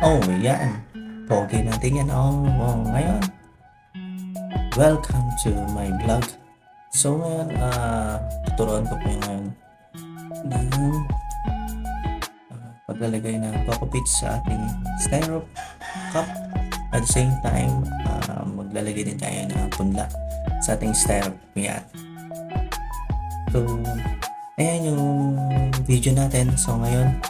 Oh, yan. Pogi natin yan. Ngayon, welcome to my vlog. So, ngayon, tuturuan ko po yung ngayon ng paglalagay ng Coco Peach sa ating styro cup. At the same time, maglalagay din tayo ng punla sa ating styro. Yan. So, ayan yung video natin. So, ngayon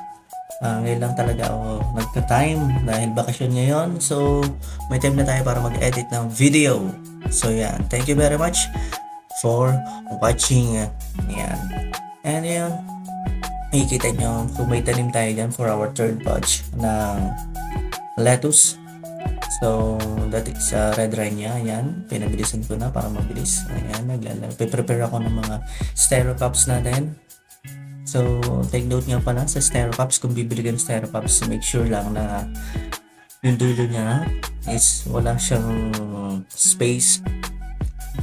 lang talaga ako nagka-time dahil bakasyon ngayon. So, may time na tayo para mag-edit ng video. So, yan. Thank you very much for watching. Yan. And yan. Makikita nyo kung may tanim tayo dyan for our third batch ng lettuce. So, that is red rhino. Ayan. Pinabilisan ko na para mabilis. Ayan. Prepare ako ng mga styro cups natin. So, take note nga pala sa styro cups, kung bibili ka ng styro cups, make sure lang na yung dulo niya is wala siyang space.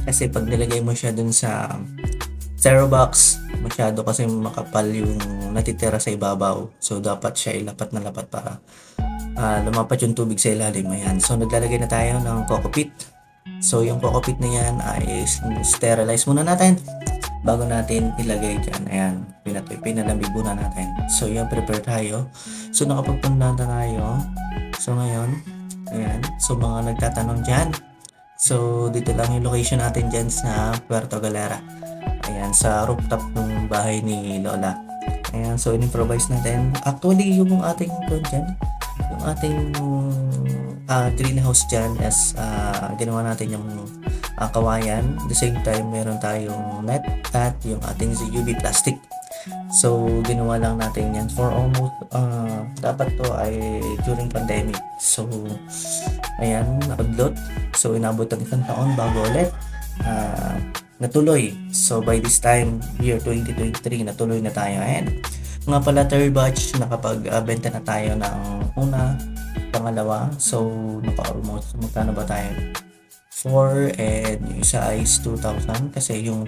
Kasi pag nilagay mo siya dun sa styro box, masyado kasi makapal yung natitira sa ibabaw. So, dapat siya ilapat na lapat para lumapat yung tubig sa ilalim. Ayan. So, naglalagay na tayo ng Coco Peat. So, yung Coco Peat na yan ay sterilize muna natin bago natin ilagay dyan. Ayan, pinalamig muna natin. So, yan, prepare tayo. So, nakapagpunta tayo. So, ngayon, ayan. So, mga nagtatanong dyan. So, dito lang yung location natin dyan sa Puerto Galera. Ayan, sa rooftop ng bahay ni Lola. Ayan, so, in-improvise natin. Actually, yung ating dyan, yung ating greenhouse dyan is ginawa natin yung kawayan. At the same time, meron tayong net at yung ating UV plastic. So, ginawa lang natin yan for almost, dapat to ay during pandemic. So, ayan, nakadlot. So, inabot ang isang taon bago ulit natuloy. So, by this time, year 2023, natuloy na tayo. Ayan. Nga pala, third batch, nakapag-benta na tayo ng una, pangalawa. So, naka-almost, magkano ba tayo? 4 and yung isa is 2,000 kasi yung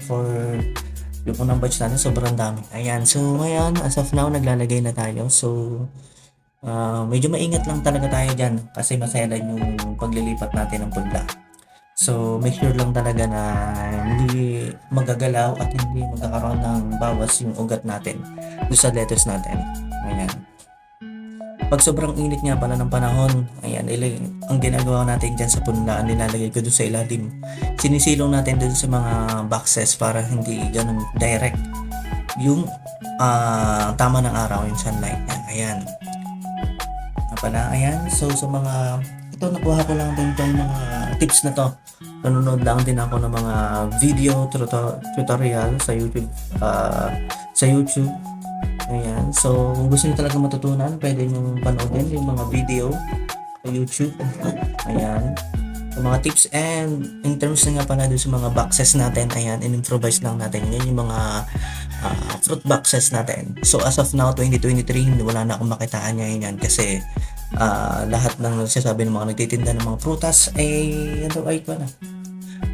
unang batch natin sobrang dami. Ayan, so ngayon as of now naglalagay na tayo. So medyo maingat lang talaga tayo dyan kasi maselan yung paglilipat natin ng punla. So make sure lang talaga na hindi magagalaw at hindi magkakaroon ng bawas yung ugat natin doon sa lettuce natin. Ayan. Pag sobrang init nga pala ng panahon, ayan, ang ginagawa natin dyan sa punlaan, nilalagay ko doon sa ilalim. Sinisilong natin doon sa mga boxes para hindi ganun direct yung tama ng araw, yung sunlight niya. Ayan. Ayan. So, sa mga, ito, nakuha ko lang din itong mga tips na to. Nanonood lang din ako ng mga video tutorial sa YouTube. Ayan. So, kung gusto niyo talaga matutunan, pwede niyo panoodin yung mga video sa YouTube. Ayan. So, mga tips and in terms na nga pala doon sa mga boxes natin, ayan, in-improvise lang natin. Yan yung mga fruit boxes natin. So, as of now, 2023, wala na akong makitaan ngayon yan kasi lahat ng nagsasabi ng mga nagtitinda ng mga prutas ay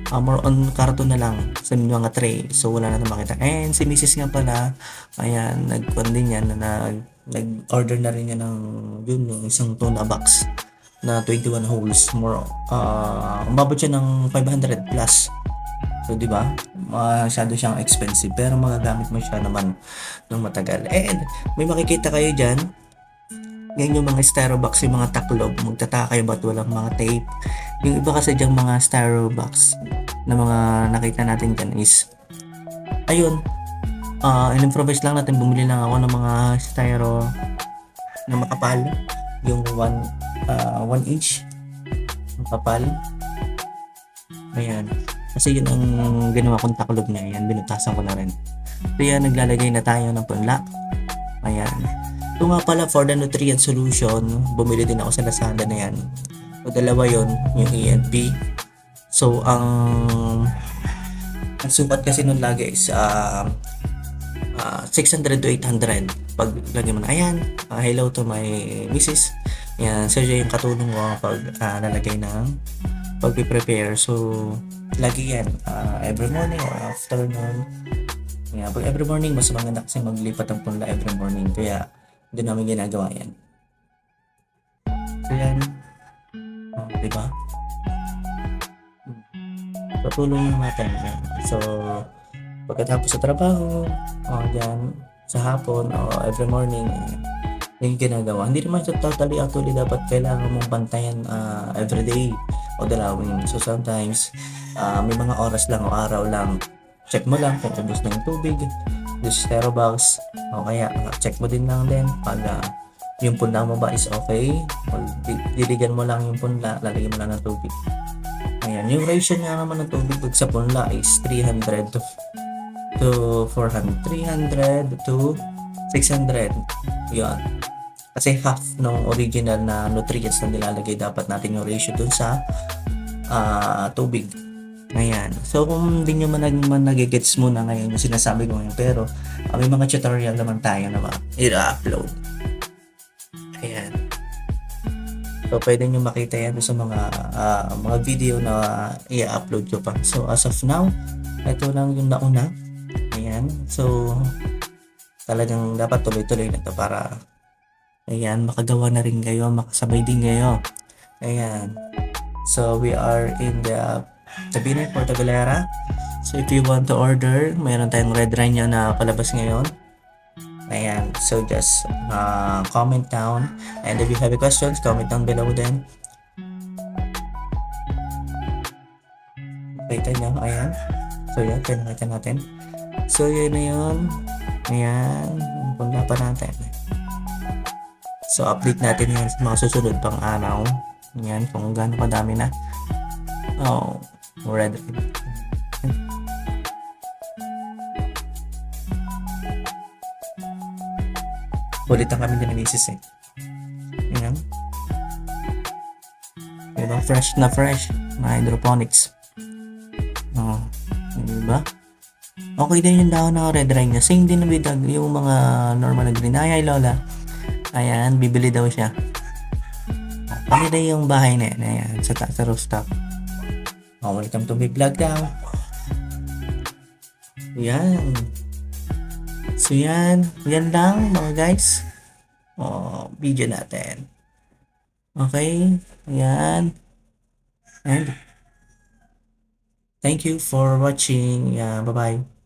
more on karton na lang sa mga tray. So, wala na makita. And si Mrs. nga pala, ayan, nag-on din yan na nag-order na rin yan ng yung isang tuna box na 21 holes. Umabot siya ng 500 plus. So, di ba? Masyado siyang expensive pero magagamit mo siya naman ng matagal. And may makikita kayo dyan. Yan yung mga styro box, yung mga taklob. Magtataka kayo ba't walang mga tape. Yung iba kasi dyang mga styro box na mga nakita natin dyan is ayun, in-improvise lang natin. Bumili lang ako ng mga styro na makapal. Yung 1 inch makapal. Ayan. Kasi yun ang ginawa kong taklob niya. Ayan, binutasan ko na rin. So yan, naglalagay na tayo ng punla. Ayan. Ito nga pala, for the nutrient solution, bumili din ako sa Lazada na yan. So, dalawa yon, yung E&P. So, ang sukat kasi nun lagi is 600 to 800. Pag lagi mo na, ayan, hello to my missus. Yan, so siya yung katulong ko pag nalagay ng pag-prepare. So, lagi yan, every morning or afternoon. Yan, pag every morning, mas maganda kasi maglipat ang punla every morning. Kaya, doon namin ginagawa yan. So yan, di ba? So tulong lang natin yan. So pagkatapos sa trabaho, yan, sa hapon o every morning, yung ginagawa. Hindi naman siya totally actually dapat kailangan mong bantayan everyday o dalawin. So sometimes, may mga oras lang o araw lang. Check mo lang kung ubos na yung tubig, yung stereo box, o kaya check mo din lang din pag yung punla mo ba is okay. O diligan mo lang yung punla, lalagyan mo lang ng tubig. Ayan, yung ratio nga naman ng tubig pag sa punla is 300 to 400, 300 to 600. Yun. Kasi half ng original na nutrients na nilalagay dapat natin yung ratio dun sa tubig. Ayan. So kung hindi nyo man nagigets muna ngayon yung sinasabi ko ngayon, pero may mga tutorial naman tayo na i-upload. Ayan. So pwede nyo makita yan sa mga video na i-upload ko pa. So as of now, ito lang yung nauna. Ayan. So talagang dapat tuloy-tuloy na to para ayan, makagawa na rin kayo, makasabay din kayo. Ayan. So we are in the Tabinay, Puerto Galera. So if you want to order, mayroon tayong red rhino na palabas ngayon. Ayan. So just comment down, and if you have any questions, comment down below then. Kita nyo, ayan. So yan, pinakita natin. So yun na yun. Ayan, punta pa natin. So update natin yan sa mga susunod pang araw. Yan, kung gaano kadami na. Oh, red. Ulitan kami din ng misis eh. Yan. Diba? Fresh na fresh. Na hydroponics. Oh, diba? Okay din yung dahon ng red rhino. Same din na bidag yung mga normal na green. Ay, lola. Ayan, bibili daw siya. Ano na yung bahay na yan? Ayan, sa taas sa rooftop. Oh, welcome to my vlog daw. Yan. So yan. Yan lang mga guys. Oh, video natin. Okay. Ayan. And thank you for watching. Bye-bye.